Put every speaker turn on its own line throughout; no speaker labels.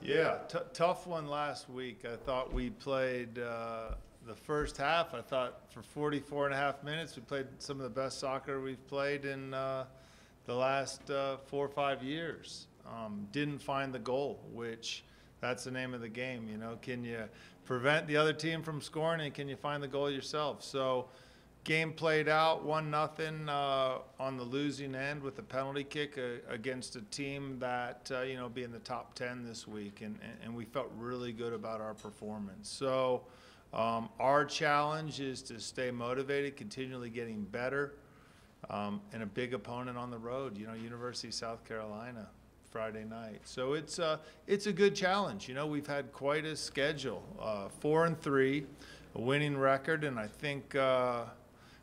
Yeah, tough one last week. I thought we played the first half. I thought for 44 and a half minutes, we played some of the best soccer we've played in the last 4 or 5 years. Didn't find the goal, which that's the name of the game. You know, can you prevent the other team from scoring, and can you find the goal yourself? So game played out 1-0 on the losing end with a penalty kick against a team that you know, be in the top 10 this week, and we felt really good about our performance. So our challenge is to stay motivated, continually getting better, and a big opponent on the road. You know, University of South Carolina Friday night. So it's a good challenge. You know, we've had quite a schedule, 4-3, a winning record, and I think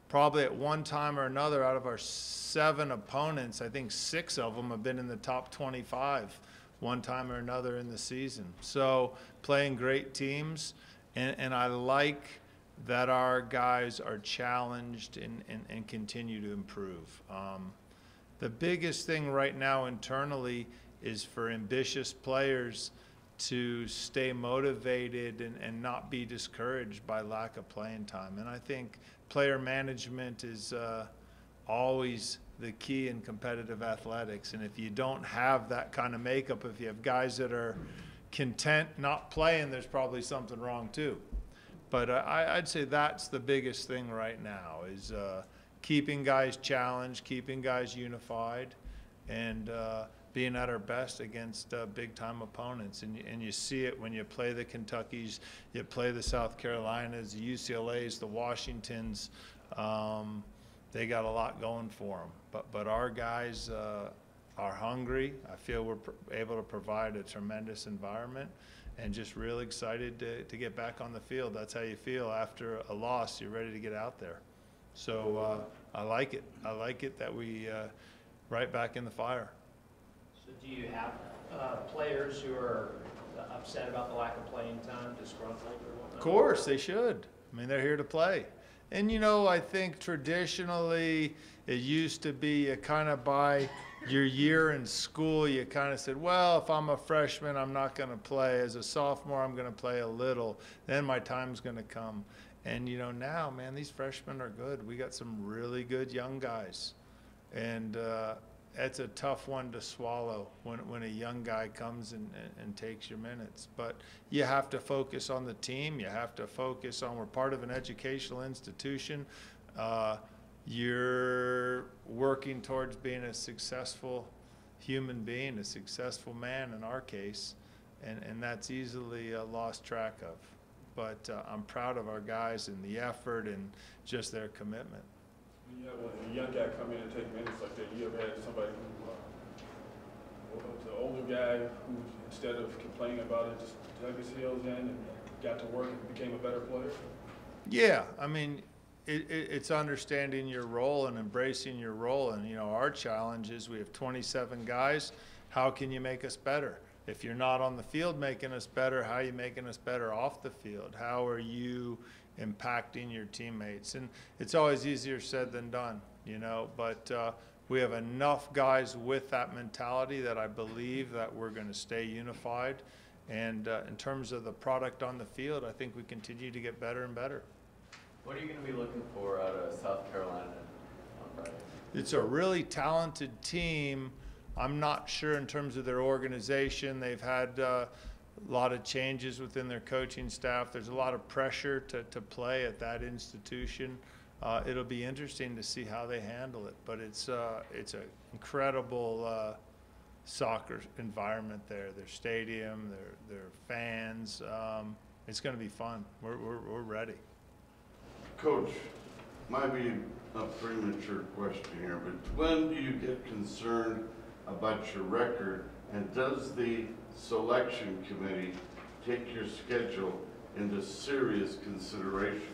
probably at one time or another, out of our 7 opponents, I think 6 of them have been in the top 25 one time or another in the season. So playing great teams, and I like that our guys are challenged and continue to improve. The biggest thing right now internally is for ambitious players to stay motivated and not be discouraged by lack of playing time. And I think player management is always the key in competitive athletics. And if you don't have that kind of makeup, if you have guys that are content not playing, there's probably something wrong too. But I'd say that's the biggest thing right now is keeping guys challenged, keeping guys unified, and being at our best against big-time opponents. And you see it when you play the Kentuckys, you play the South Carolinas, the UCLAs, the Washingtons. They got a lot going for them. But our guys are hungry. I feel we're able to provide a tremendous environment, and just really excited to get back on the field. That's how you feel after a loss. You're ready to get out there. So I like it. I like it that we right back in the fire.
So do you have players who are upset about the lack of playing time, disgruntled or whatnot?
Of course, they should. I mean, they're here to play. And, you know, I think traditionally it used to be you kind of by your year in school, you kind of said, well, if I'm a freshman, I'm not going to play. As a sophomore, I'm going to play a little. Then my time's going to come. And, you know, now, man, these freshmen are good. We got some really good young guys. And it's a tough one to swallow when a young guy comes and takes your minutes. But you have to focus on the team. You have to focus on, we're part of an educational institution. You're working towards being a successful human being, a successful man in our case, and that's easily lost track of. But I'm proud of our guys and the effort and just their commitment.
When you have a young guy come in and take minutes like that, you ever had somebody who was an older guy who, instead of complaining about it, just dug his heels in and got to work and became a better player?
Yeah, I mean, it's understanding your role and embracing your role. And, you know, our challenge is we have 27 guys. How can you make us better? If you're not on the field making us better, how are you making us better off the field? How are you impacting your teammates? And it's always easier said than done, you know, but we have enough guys with that mentality that I believe that we're going to stay unified. And in terms of the product on the field, I think we continue to get better and better.
What are you going to be looking for out of South Carolina on Friday?
It's a really talented team. I'm not sure in terms of their organization. They've had a lot of changes within their coaching staff. There's a lot of pressure to play at that institution. It'll be interesting to see how they handle it. But it's an incredible soccer environment there. Their stadium, their fans. It's going to be fun. We're ready.
Coach, might be a premature question here, but when do you get concerned about your record, and does the selection committee take your schedule into serious consideration?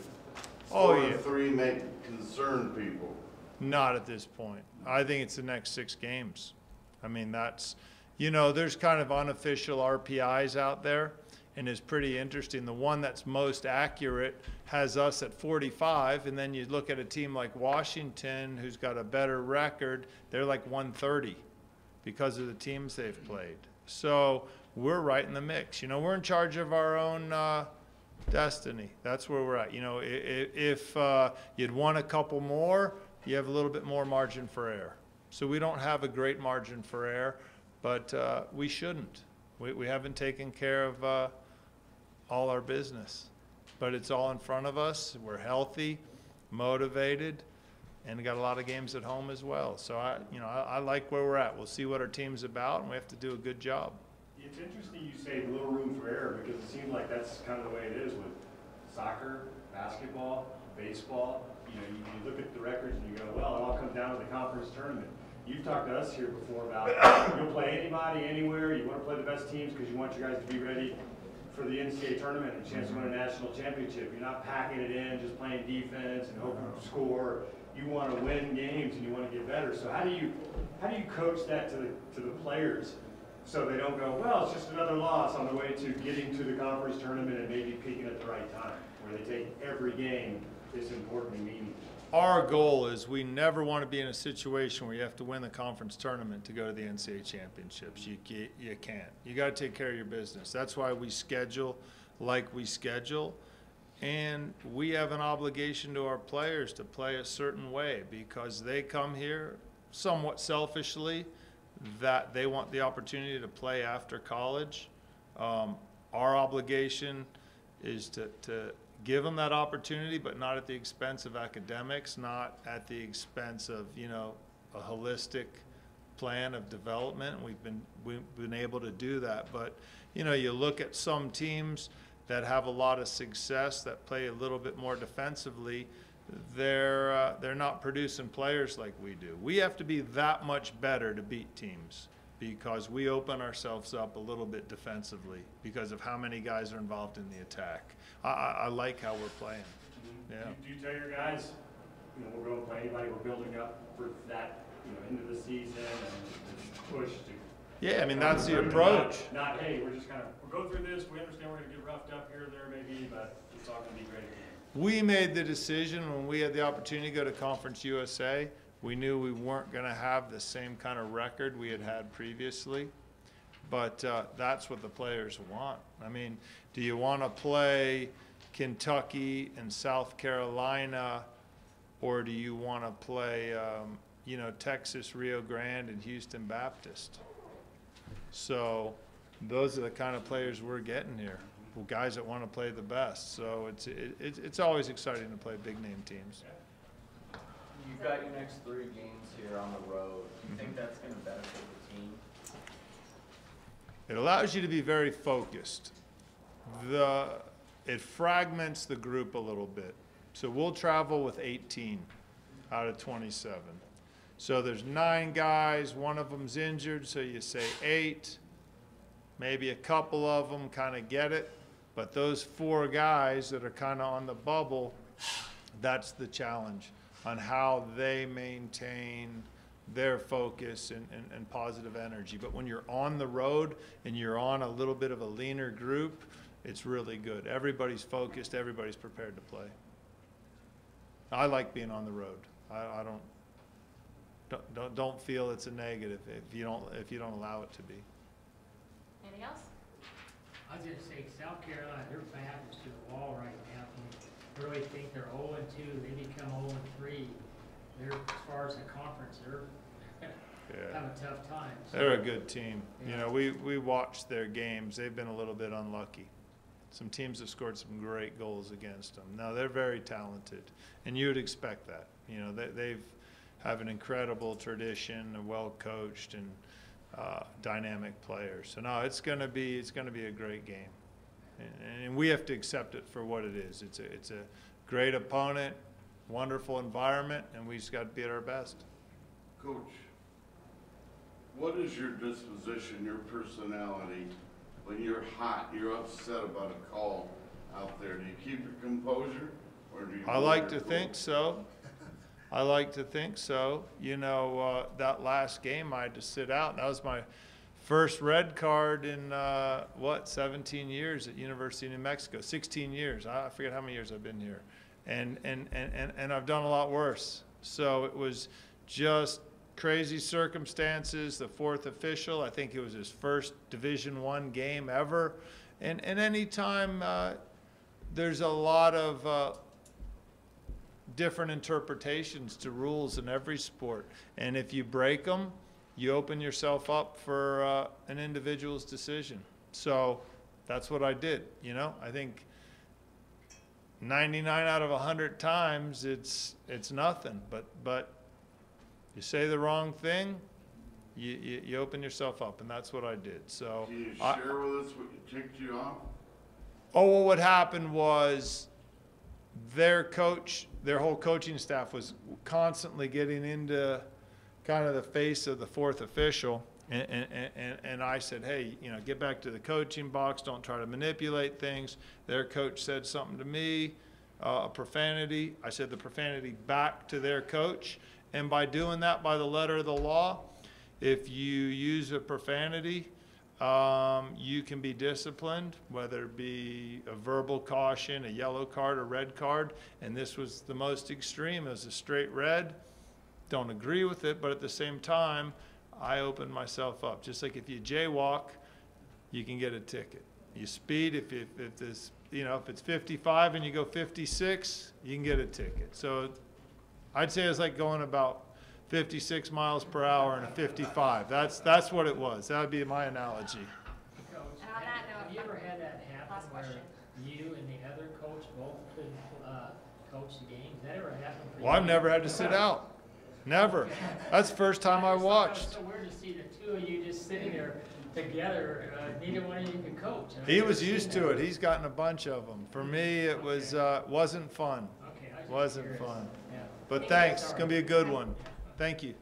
Oh, yeah.
4-3 may concern people.
Not at this point. I think it's the next 6 games. I mean, that's, you know, there's kind of unofficial RPIs out there, and it's pretty interesting. The one that's most accurate has us at 45, and then you look at a team like Washington, who's got a better record, they're like 130 because of the teams they've played. So we're right in the mix. We're in charge of our own destiny. That's where we're at. If you'd want a couple more, you have a little bit more margin for error. So we don't have a great margin for error, but we shouldn't. We haven't taken care of all our business, but it's all in front of us. We're healthy, motivated, and got a lot of games at home as well. So I like where we're at. We'll see what our team's about, and we have to do a good job.
It's interesting you say little room for error, because it seems like that's kind of the way it is with soccer, basketball, baseball. You look at the records and you go, well, it all comes down to the conference tournament. You've talked to us here before about you'll play anybody, anywhere. You want to play the best teams because you want you guys to be ready for the NCAA tournament and a chance to win a national championship. You're not packing it in, just playing defense and hoping to score. You want to win games and you want to get better. So how do you coach that to the players so they don't go, well, it's just another loss on the way to getting to the conference tournament and maybe peaking at the right time, where they take every game is important and meaningful?
Our goal is we never want to be in a situation where you have to win the conference tournament to go to the NCAA championships. You can't. You got to take care of your business. That's why we schedule like we schedule. And we have an obligation to our players to play a certain way because they come here somewhat selfishly that they want the opportunity to play after college. Our obligation is to give them that opportunity, but not at the expense of academics, not at the expense of, a holistic plan of development. We've been able to do that. But, you look at some teams that have a lot of success, that play a little bit more defensively, they're not producing players like we do. We have to be that much better to beat teams because we open ourselves up a little bit defensively because of how many guys are involved in the attack. I like how we're playing. Yeah.
Do you tell your guys, we're going to play anybody, we're building up for that, into the season and push to...
Yeah, I mean, that's the approach.
Not, hey, we'll go through this, we understand we're going to get roughed up here or there maybe, but it's all going to be great again.
We made the decision when we had the opportunity to go to Conference USA. We knew we weren't going to have the same kind of record we had previously, but that's what the players want. I mean, do you want to play Kentucky and South Carolina, or do you want to play, Texas, Rio Grande, and Houston Baptist? So those are the kind of players we're getting here, guys that want to play the best. So it's always exciting to play big-name teams.
You've got your next 3 games here on the road. Do you think that's going to benefit the team?
It allows you to be very focused. It fragments the group a little bit. So we'll travel with 18 out of 27. So there's 9 guys, one of them's injured, so you say 8. Maybe a couple of them kind of get it, but those 4 guys that are kind of on the bubble, that's the challenge on how they maintain their focus and positive energy. But when you're on the road and you're on a little bit of a leaner group, it's really good. Everybody's focused, everybody's prepared to play. I like being on the road. I don't feel it's a negative if you don't allow it to be.
Anything else?
I was going to say, South Carolina, their back is to the wall right now. I really think they're 0-2. They become 0-3. They're, as far as the conference, they're having a tough time. So.
They're a good team.
Yeah.
We watched their games. They've been a little bit unlucky. Some teams have scored some great goals against them. Now, they're very talented, and you would expect that. They've have an incredible tradition, well coached, and dynamic players. So no, it's going to be a great game, and we have to accept it for what it is. It's a great opponent, wonderful environment, and we just got to be at our best.
Coach, what is your disposition, your personality, when you're hot, you're upset about a call out there? Do you keep your composure, or do you?
I like to think so. I like to think so. That last game I had to sit out. That was my first red card in 17 years at University of New Mexico. 16 years. I forget how many years I've been here, and I've done a lot worse. So it was just crazy circumstances, the fourth official, I think it was his first Division I game ever. And anytime there's a lot of different interpretations to rules in every sport. And if you break them, you open yourself up for an individual's decision. So that's what I did, you know. I think 99 out of 100 times it's nothing, but you say the wrong thing, you open yourself up, and that's what I did. So
Can you share with us what ticked you off?
oh, well, what happened was their whole coaching staff was constantly getting into kind of the face of the fourth official. And I said, hey, you know, get back to the coaching box. Don't try to manipulate things. Their coach said something to me, a profanity. I said the profanity back to their coach. And by doing that by the letter of the law, if you use a profanity, you can be disciplined, whether it be a verbal caution, a yellow card, a red card. And this was the most extreme. It was a straight red. Don't agree with it, but at the same time, I opened myself up. Just like if you jaywalk, you can get a ticket. You speed, if this, you know, if it's 55 and you go 56, you can get a ticket. So I'd say it's like going about 56 miles per hour in a 55. That's what it was. That would be my analogy.
Coach,
And on that note,
have you ever had that happen
last
where
question.
you and the other coach both couldn't coach the game? Has that ever happened for you?
Well, I've never had to sit out. Never. That's the first time I
just thought
watched.
It was so weird to see the two of you just sitting there together. Neither one of you could coach. And I've
He
never
was
seen
used
that.
to it. He's gotten a bunch of them. For me, it was wasn't fun.
Okay, I was just
Wasn't
curious.
fun.
Yeah.
But thanks. It's going to be a good one. Thank you.